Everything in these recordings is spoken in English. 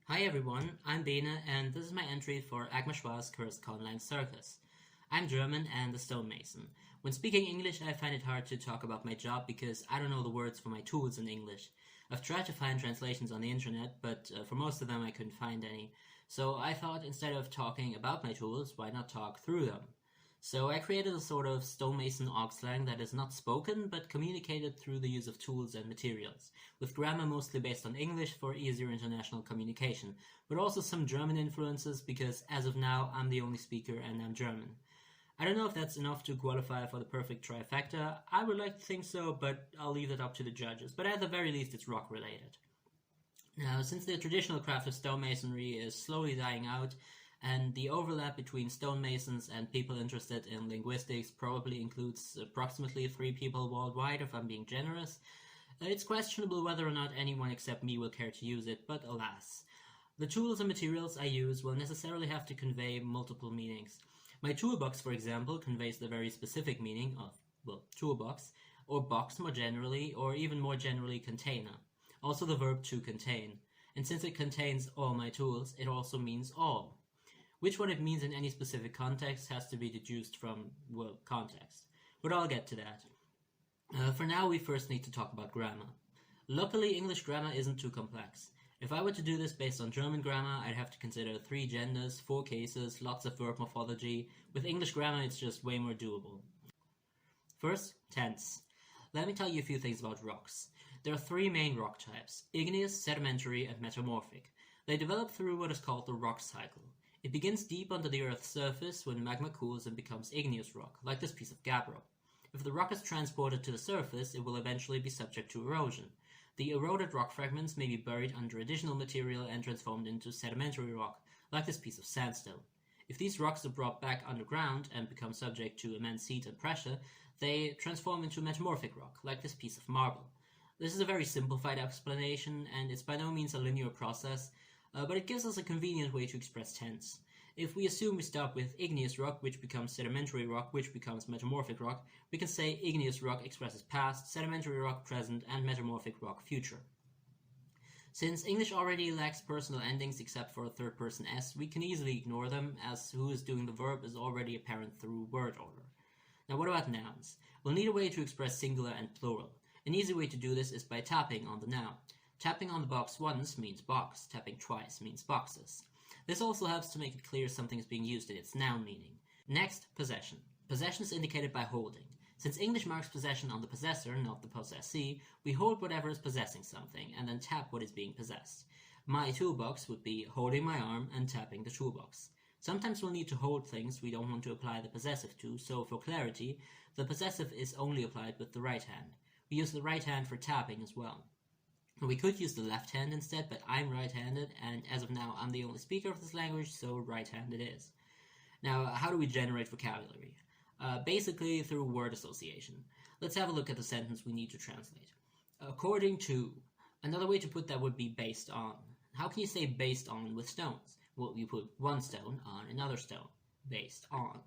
Hi everyone, I'm Bene, and this is my entry for Agma Schwa's Conlang Circus. I'm German and a stonemason. When speaking English, I find it hard to talk about my job because I don't know the words for my tools in English. I've tried to find translations on the internet, but for most of them I couldn't find any. So I thought instead of talking about my tools, why not talk through them? So I created a sort of stonemason Auxlang that is not spoken, but communicated through the use of tools and materials, with grammar mostly based on English for easier international communication, but also some German influences because as of now I'm the only speaker and I'm German. I don't know if that's enough to qualify for the perfect trifecta. I would like to think so, but I'll leave that up to the judges. But at the very least it's rock related. Now, since the traditional craft of stonemasonry is slowly dying out, and the overlap between stonemasons and people interested in linguistics probably includes approximately 3 people worldwide, if I'm being generous, it's questionable whether or not anyone except me will care to use it, but alas. The tools and materials I use will necessarily have to convey multiple meanings. My toolbox, for example, conveys the very specific meaning of, well, toolbox, or box more generally, or even more generally container. Also the verb to contain. And since it contains all my tools, it also means all. Which one it means in any specific context has to be deduced from, well, context. But I'll get to that. For now, we first need to talk about grammar. Luckily, English grammar isn't too complex. If I were to do this based on German grammar, I'd have to consider 3 genders, 4 cases, lots of verb morphology. With English grammar, it's just way more doable. First, tense. Let me tell you a few things about rocks. There are 3 main rock types: igneous, sedimentary, and metamorphic. They develop through what is called the rock cycle. It begins deep under the Earth's surface when magma cools and becomes igneous rock, like this piece of gabbro. If the rock is transported to the surface, it will eventually be subject to erosion. The eroded rock fragments may be buried under additional material and transformed into sedimentary rock, like this piece of sandstone. If these rocks are brought back underground and become subject to immense heat and pressure, they transform into metamorphic rock, like this piece of marble. This is a very simplified explanation, and it's by no means a linear process, but it gives us a convenient way to express tense. If we assume we start with igneous rock, which becomes sedimentary rock, which becomes metamorphic rock, we can say igneous rock expresses past, sedimentary rock present, and metamorphic rock future. Since English already lacks personal endings except for a third person s, we can easily ignore them, as who is doing the verb is already apparent through word order. Now what about nouns? We'll need a way to express singular and plural. An easy way to do this is by tapping on the noun. Tapping on the box once means box, tapping twice means boxes. This also helps to make it clear something is being used in its noun meaning. Next, possession. Possession is indicated by holding. Since English marks possession on the possessor, not the possessee, we hold whatever is possessing something, and then tap what is being possessed. My toolbox would be holding my arm and tapping the toolbox. Sometimes we'll need to hold things we don't want to apply the possessive to, so for clarity, the possessive is only applied with the right hand. We use the right hand for tapping as well. We could use the left hand instead, but I'm right-handed, and as of now I'm the only speaker of this language, so right-hand it is. Now, how do we generate vocabulary? Basically through word association. Let's have a look at the sentence we need to translate. According to. Another way to put that would be based on. How can you say based on with stones? Well, you put one stone on another stone. Based on.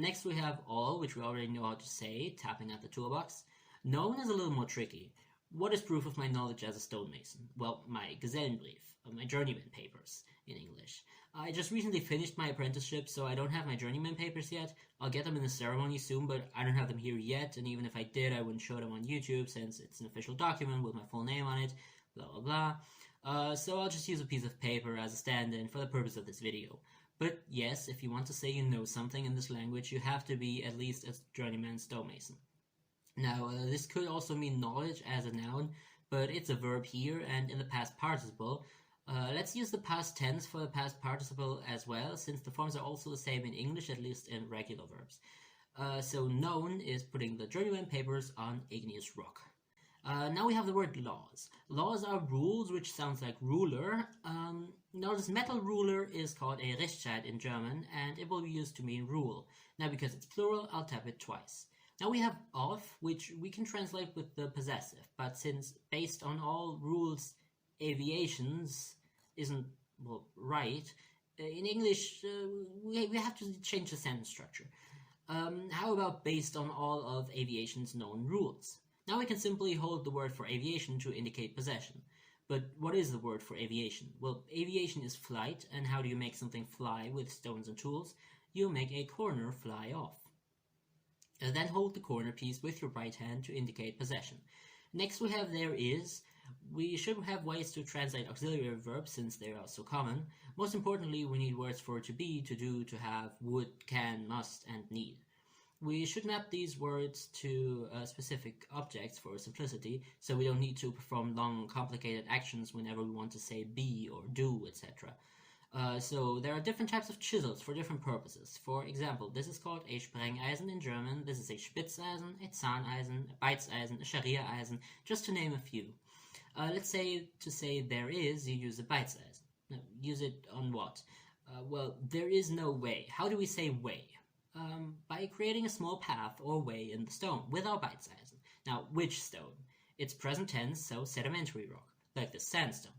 Next we have all, which we already know how to say, tapping at the toolbox. Known is a little more tricky. What is proof of my knowledge as a stonemason? Well, my Gesellenbrief, my journeyman papers in English. I just recently finished my apprenticeship, so I don't have my journeyman papers yet. I'll get them in the ceremony soon, but I don't have them here yet, and even if I did, I wouldn't show them on YouTube since it's an official document with my full name on it, blah blah blah. So I'll just use a piece of paper as a stand-in for the purpose of this video. But yes, if you want to say you know something in this language, you have to be at least a journeyman stonemason. Now, this could also mean knowledge as a noun, but it's a verb here and in the past participle. Let's use the past tense for the past participle as well, since the forms are also the same in English, at least in regular verbs. So known is putting the journeyman papers on igneous rock. Now we have the word laws. Laws are rules, which sounds like ruler. Now this metal ruler is called a Richtscheit in German, and it will be used to mean rule. Now because it's plural, I'll tap it twice. Now we have of, which we can translate with the possessive, but since based on all rules, aviations isn't, well, right, in English we have to change the sentence structure. How about based on all of aviation's known rules? Now we can simply hold the word for aviation to indicate possession. But what is the word for aviation? Well, aviation is flight, and how do you make something fly with stones and tools? You make a corner fly off. Then hold the corner piece with your right hand to indicate possession. Next we have there is. We should have ways to translate auxiliary verbs since they are so common. Most importantly, we need words for to be, to do, to have, would, can, must, and need. We should map these words to specific objects for simplicity, so we don't need to perform long, complicated actions whenever we want to say be or do, etc. So there are different types of chisels for different purposes. For example, this is called a Sprengeisen in German, this is a Spitzeisen, a Zahneisen, a Beizeisen, a Schariereisen, just to name a few. Let's say to say there is, you use a Beizeisen. Now, use it on what? Well, there is no way. How do we say way? By creating a small path or way in the stone with our Beizeisen. Now, which stone? It's present tense, so sedimentary rock, like the sandstone.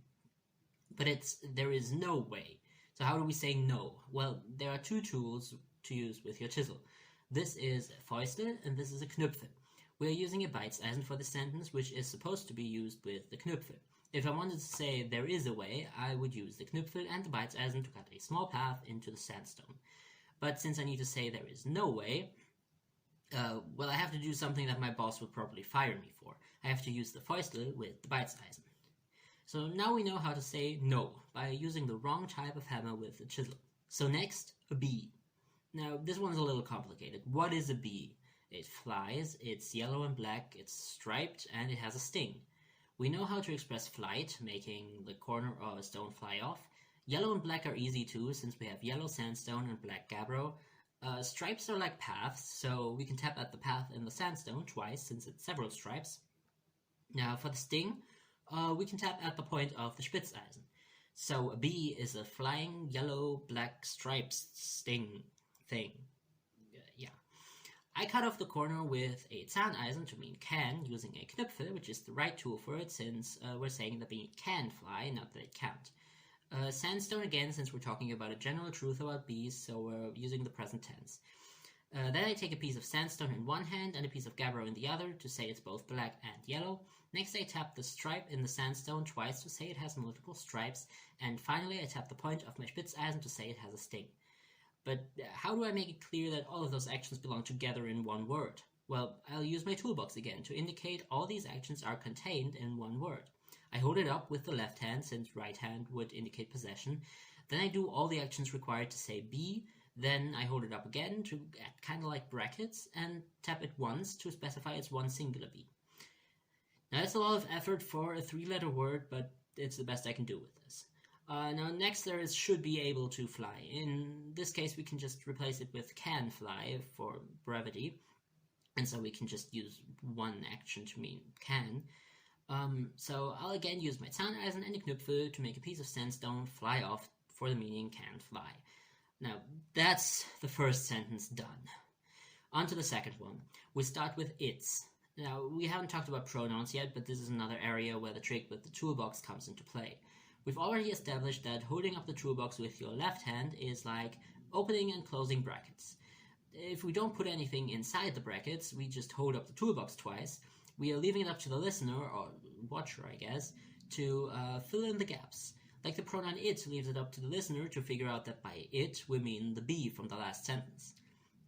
But there is no way. So how do we say no? Well, there are two tools to use with your chisel. This is a Fäustle and this is a Knüpfel. We are using a Beizeisen for the sentence, which is supposed to be used with the Knüpfel. If I wanted to say there is a way, I would use the Knüpfel and the Beizeisen to cut a small path into the sandstone. But since I need to say there is no way, well, I have to do something that my boss would probably fire me for. I have to use the Fäustle with the Beizeisen. So now we know how to say no by using the wrong type of hammer with the chisel. So next, a bee. Now this one's a little complicated. What is a bee? It flies, it's yellow and black, it's striped, and it has a sting. We know how to express flight, making the corner of a stone fly off. Yellow and black are easy too, since we have yellow sandstone and black gabbro. Stripes are like paths, so we can tap at the path in the sandstone twice, since it's several stripes. Now for the sting, we can tap at the point of the Spitzeisen. So a bee is a flying yellow black stripes sting thing. Yeah. I cut off the corner with a Zahneisen to mean can, using a Knüpfel, which is the right tool for it, since we're saying the bee can fly, not that it can't. Sandstone again, since we're talking about a general truth about bees, so we're using the present tense. Then I take a piece of sandstone in one hand and a piece of gabbro in the other to say it's both black and yellow. Next I tap the stripe in the sandstone twice to say it has multiple stripes. And finally I tap the point of my Spitzeisen to say it has a sting. But how do I make it clear that all of those actions belong together in one word? Well, I'll use my toolbox again to indicate all these actions are contained in one word. I hold it up with the left hand, since right hand would indicate possession. Then I do all the actions required to say be. Then I hold it up again to act kind of like brackets and tap it once to specify it's one singular be. Now that's a lot of effort for a three-letter word, but it's the best I can do with this. Now next there is should be able to fly. In this case we can just replace it with can fly for brevity, and so we can just use one action to mean can. So I'll again use my Zahneisen and a Knüpfel to make a piece of sandstone fly off for the meaning can fly. Now that's the first sentence done. On to the second one. We start with its. Now we haven't talked about pronouns yet, but this is another area where the trick with the toolbox comes into play. We've already established that holding up the toolbox with your left hand is like opening and closing brackets. If we don't put anything inside the brackets, we just hold up the toolbox twice. We are leaving it up to the listener, or watcher I guess, to fill in the gaps. Like the pronoun it leaves it up to the listener to figure out that by it we mean the be from the last sentence.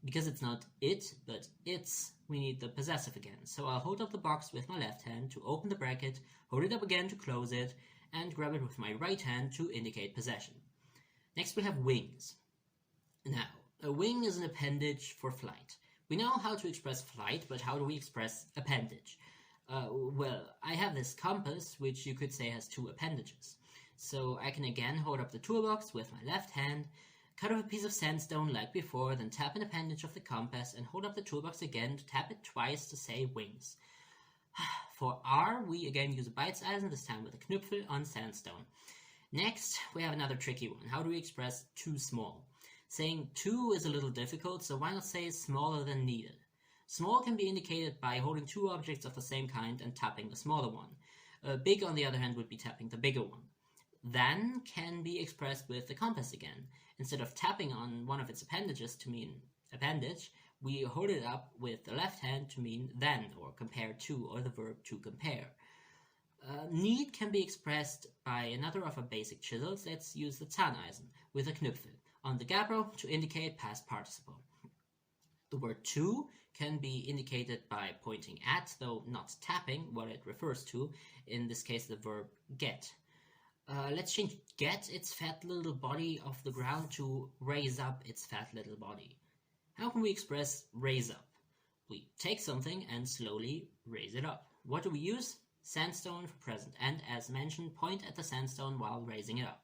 Because it's not it, but it's, we need the possessive again. So I'll hold up the box with my left hand to open the bracket, hold it up again to close it, and grab it with my right hand to indicate possession. Next we have wings. Now, a wing is an appendage for flight. We know how to express flight, but how do we express appendage? Well, I have this compass, which you could say has two appendages. So I can again hold up the toolbox with my left hand, cut off a piece of sandstone like before, then tap an appendage of the compass and hold up the toolbox again to tap it twice to say wings. For R, we again use a Beizeisen, this time with a Knüpfel on sandstone. Next, we have another tricky one. How do we express too small? Saying too is a little difficult, so why not say smaller than needed? Small can be indicated by holding two objects of the same kind and tapping the smaller one. Big, on the other hand, would be tapping the bigger one. Than can be expressed with the compass again. Instead of tapping on one of its appendages to mean appendage, we hold it up with the left hand to mean than, or compare to, or the verb to compare. Need can be expressed by another of our basic chisels. Let's use the Zahneisen with a Knüpfel on the gabbro to indicate past participle. The word to can be indicated by pointing at, though not tapping, what it refers to, in this case the verb get. Let's change get its fat little body off the ground to raise up its fat little body. How can we express raise up? We take something and slowly raise it up. What do we use? Sandstone for present, and as mentioned, point at the sandstone while raising it up.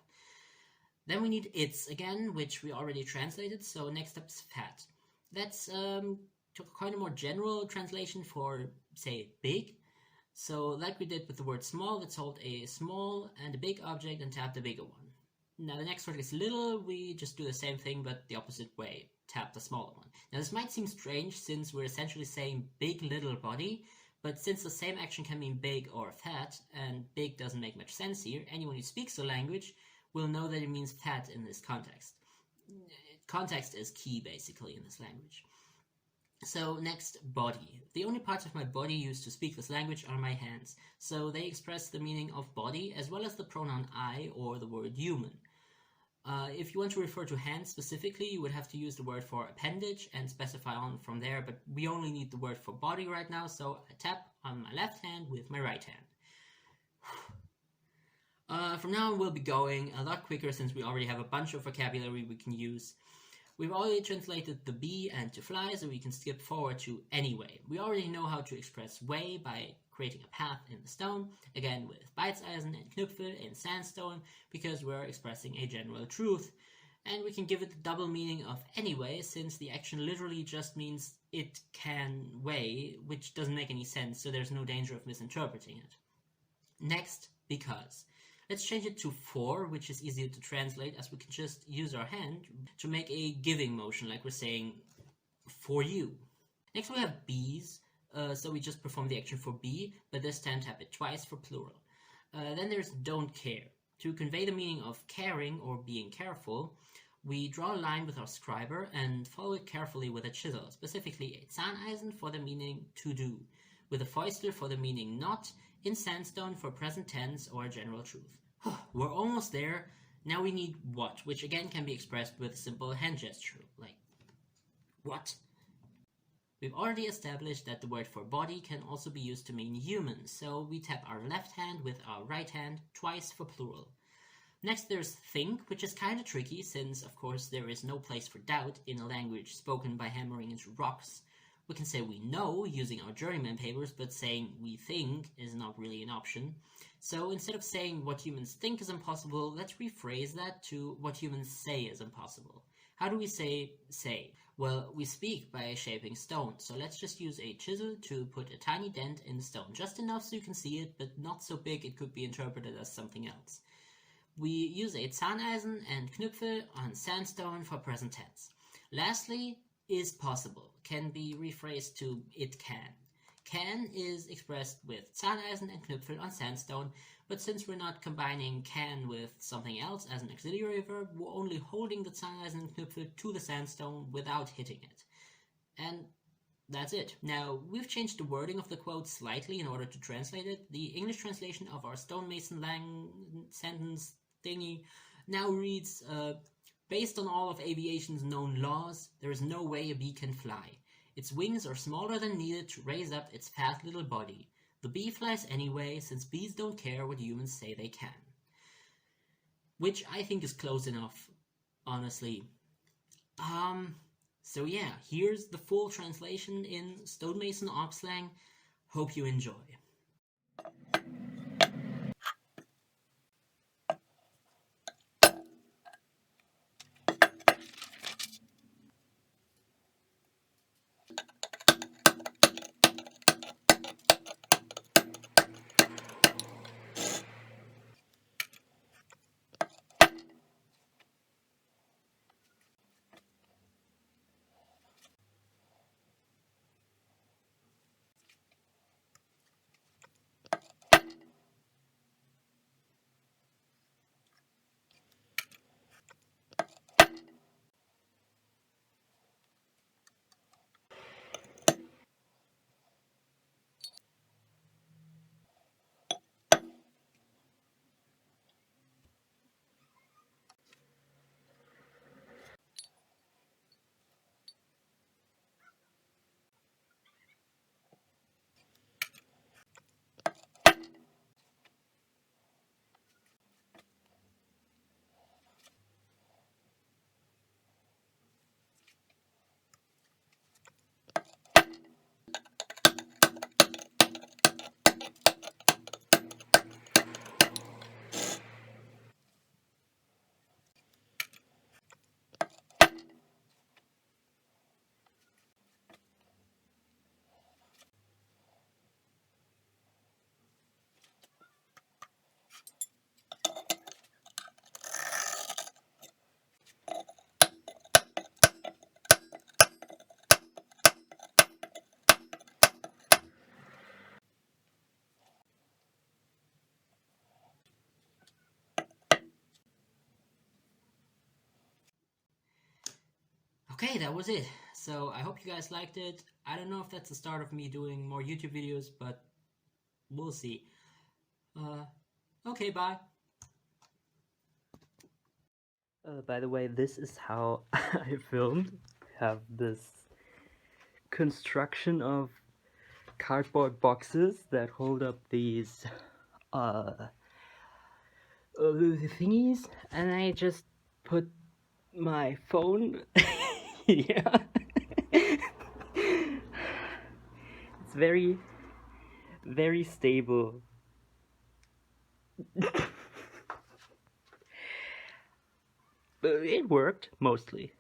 Then we need its again, which we already translated, so next up is fat. That's quite a more general translation for, say, big. So like we did with the word small, let's hold a small and a big object and tap the bigger one. Now the next word is little, we just do the same thing but the opposite way, tap the smaller one. Now this might seem strange since we're essentially saying big little body, but since the same action can mean big or fat, and big doesn't make much sense here, anyone who speaks the language will know that it means fat in this context. Context is key basically in this language. So next, body. The only parts of my body used to speak this language are my hands, so they express the meaning of body as well as the pronoun I or the word human. If you want to refer to hands specifically, you would have to use the word for appendage and specify on from there, but we only need the word for body right now, so I tap on my left hand with my right hand. From now on we'll be going a lot quicker since we already have a bunch of vocabulary we can use. We've already translated the be and to fly, so we can skip forward to anyway. We already know how to express way by creating a path in the stone, again with Beizeisen and Knüpfel in sandstone, because we're expressing a general truth. And we can give it the double meaning of anyway, since the action literally just means it can weigh, which doesn't make any sense, so there's no danger of misinterpreting it. Next, because. Let's change it to for, which is easier to translate as we can just use our hand to make a giving motion, like we're saying, for you. Next we have bees, so we just perform the action for be, but this time tap it twice for plural. Then there's don't care. To convey the meaning of caring or being careful, we draw a line with our scriber and follow it carefully with a chisel, specifically a Zahneisen for the meaning to do, with a Fäustel for the meaning not, in sandstone for present tense or general truth. We're almost there. Now we need what, which again can be expressed with a simple hand gesture, like what? We've already established that the word for body can also be used to mean human, so we tap our left hand with our right hand twice for plural. Next there's think, which is kind of tricky since of course there is no place for doubt in a language spoken by hammering into rocks. We can say we know using our journeyman papers, but saying we think is not really an option. So instead of saying what humans think is impossible, let's rephrase that to what humans say is impossible. How do we say say? Well, we speak by shaping stone, so let's just use a chisel to put a tiny dent in the stone, just enough so you can see it, but not so big it could be interpreted as something else. We use a Zahneisen and Knüpfel on sandstone for present tense. Lastly, is possible can be rephrased to it can. Can is expressed with Zahneisen and Knüpfel on sandstone, but since we're not combining can with something else as an auxiliary verb, we're only holding the Zahneisen and Knüpfel to the sandstone without hitting it. And that's it. Now, we've changed the wording of the quote slightly in order to translate it. The English translation of our Stonemason sentence thingy now reads, based on all of aviation's known laws, there is no way a bee can fly. Its wings are smaller than needed to raise up its fat little body. The bee flies anyway, since bees don't care what humans say they can. Which I think is close enough, honestly. So yeah, here's the full translation in Stonemason Auxlang. Hope you enjoy. Okay, that was it. So I hope you guys liked it. I don't know if that's the start of me doing more YouTube videos, but we'll see. Okay, bye. By the way, this is how I filmed. Have this construction of cardboard boxes that hold up these thingies, and I just put my phone yeah. It's very, very stable. But it worked, mostly.